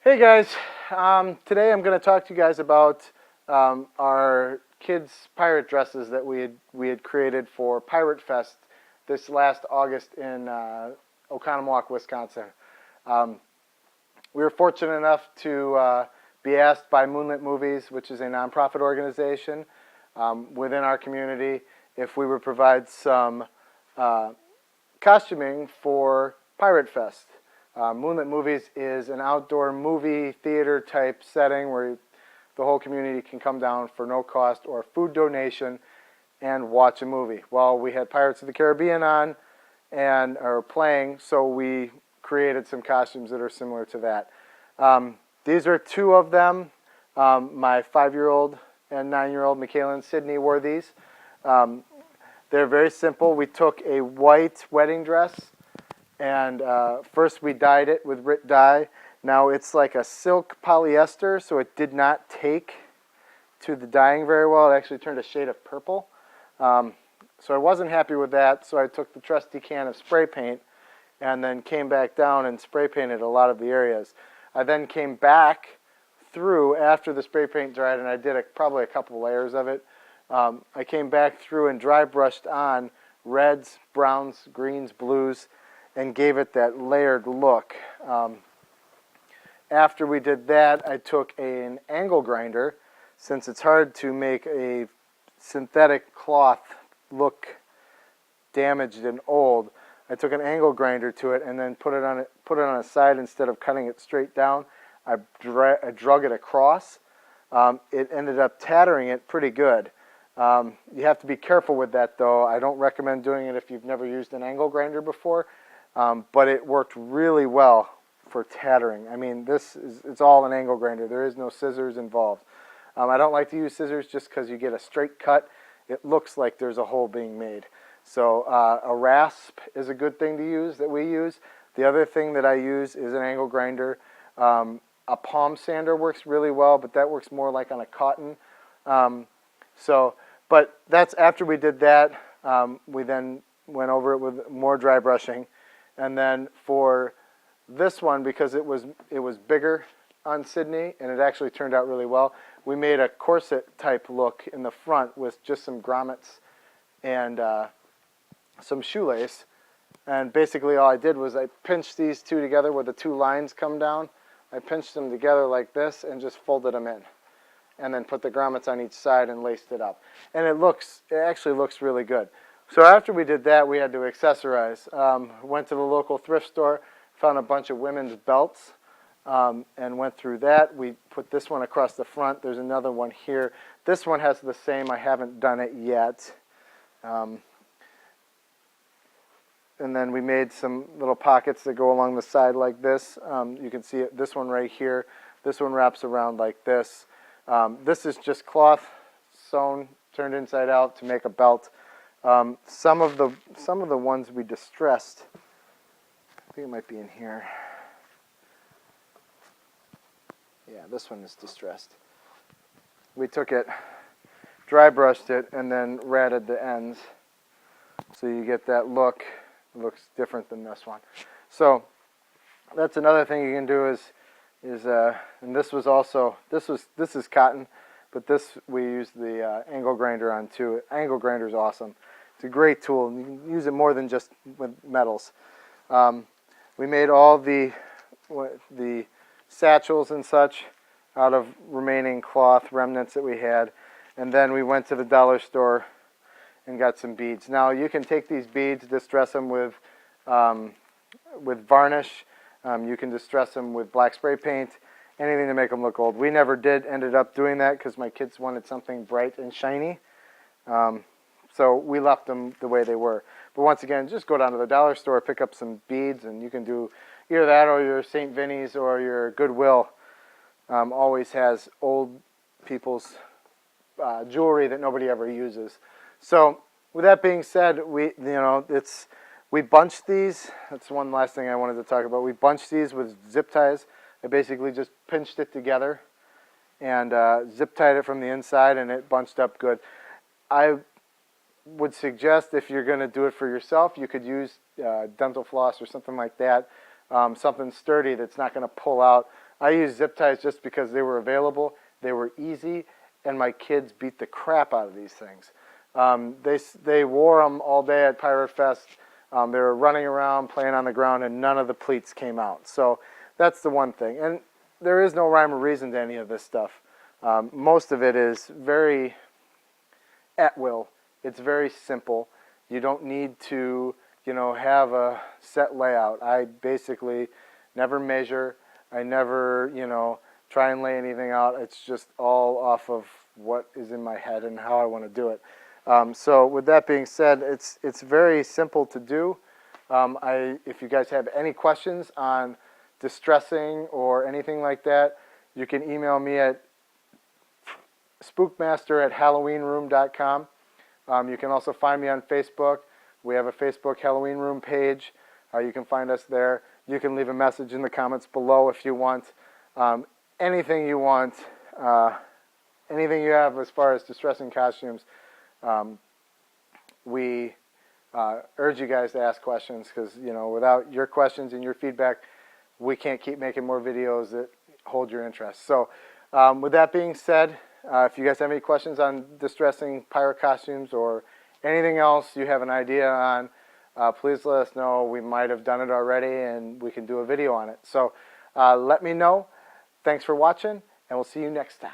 Hey guys, today I'm going to talk to you guys about our kids' pirate dresses that we had created for Piratefest this last August in Oconomowoc, Wisconsin. We were fortunate enough to be asked by Moonlit Movies, which is a nonprofit organization within our community, if we would provide some costuming for Piratefest. Moonlit Movies is an outdoor movie theater type setting where the whole community can come down for no cost or food donation and watch a movie. Well, we had Pirates of the Caribbean on and are playing, so we created some costumes that are similar to that. These are two of them. My 5-year-old and 9-year-old, Michaela and Sydney, wore these. They're very simple. We took a white wedding dress, and first we dyed it with Rit dye. Now it's like a silk polyester, so it did not take to the dyeing very well. It actually turned a shade of purple. So I wasn't happy with that, so I took the trusty can of spray paint and then came back down and spray painted a lot of the areas. I then came back through after the spray paint dried, and I did probably a couple layers of it. I came back through and dry brushed on reds, browns, greens, blues, and gave it that layered look. After we did that, I took an angle grinder, since it's hard to make a synthetic cloth look damaged and old. I took an angle grinder to it and then put it on a side instead of cutting it straight down. I drug it across. It ended up tattering it pretty good. You have to be careful with that, though. I don't recommend doing it if you've never used an angle grinder before. But it worked really well for tattering. I mean, it's all an angle grinder. There is no scissors involved. I don't like to use scissors just because you get a straight cut. It looks like there's a hole being made. So a rasp is a good thing to use that we use. The other thing that I use is an angle grinder. A palm sander works really well, but that works more like on a cotton. But that's after we did that. We then went over it with more dry brushing. And then for this one, because it was bigger on Sydney, and it actually turned out really well, we made a corset type look in the front with just some grommets and some shoelace. And basically all I did was I pinched these two together where the two lines come down. I pinched them together like this and just folded them in. And then put the grommets on each side and laced it up. And it actually looks really good. So after we did that, we had to accessorize. Went to the local thrift store, found a bunch of women's belts, and went through that. We put this one across the front. There's another one here. This one has the same. I haven't done it yet. And then we made some little pockets that go along the side like this. You can see it, this one right here. This one wraps around like this. This is just cloth sewn, turned inside out to make a belt. Some of the ones we distressed, I think it might be in here. Yeah, this one is distressed. We took it, dry brushed it, and then ratted the ends, so you get that look. It looks different than this one. So that's another thing you can do is and this is cotton, but this we use the angle grinder on too. Angle grinder is awesome. It's a great tool. You can use it more than just with metals. We made all the satchels and such out of remaining cloth remnants that we had, and then we went to the dollar store and got some beads. Now you can take these beads, distress them with varnish. You can distress them with black spray paint, anything to make them look old. We never ended up doing that because my kids wanted something bright and shiny. So we left them the way they were. But once again, just go down to the dollar store, pick up some beads, and you can do either that or your St. Vinny's or your Goodwill. Always has old people's jewelry that nobody ever uses. So with that being said, we bunched these. That's one last thing I wanted to talk about. We bunched these with zip ties. I basically just pinched it together and zip tied it from the inside, and it bunched up good. I would suggest if you're going to do it for yourself, you could use dental floss or something like that, something sturdy that's not going to pull out. I used zip ties just because they were available, they were easy, and my kids beat the crap out of these things. They wore them all day at Piratefest. They were running around, playing on the ground, and none of the pleats came out. So that's the one thing. And there is no rhyme or reason to any of this stuff. Most of it is very at will. It's very simple. You don't need to, have a set layout. I basically never measure. I never, try and lay anything out. It's just all off of what is in my head and how I want to do it. So with that being said, it's very simple to do. If you guys have any questions on distressing or anything like that, you can email me at spookmaster@halloweenroom.com. You can also find me on Facebook. We have a Facebook Halloween Room page. You can find us there. You can leave a message in the comments below if you want. Anything you want, anything you have as far as distressing costumes, we urge you guys to ask questions because, without your questions and your feedback, we can't keep making more videos that hold your interest. So with that being said, if you guys have any questions on distressing pirate costumes or anything else you have an idea on, please let us know. We might have done it already and we can do a video on it. So let me know. Thanks for watching, and we'll see you next time.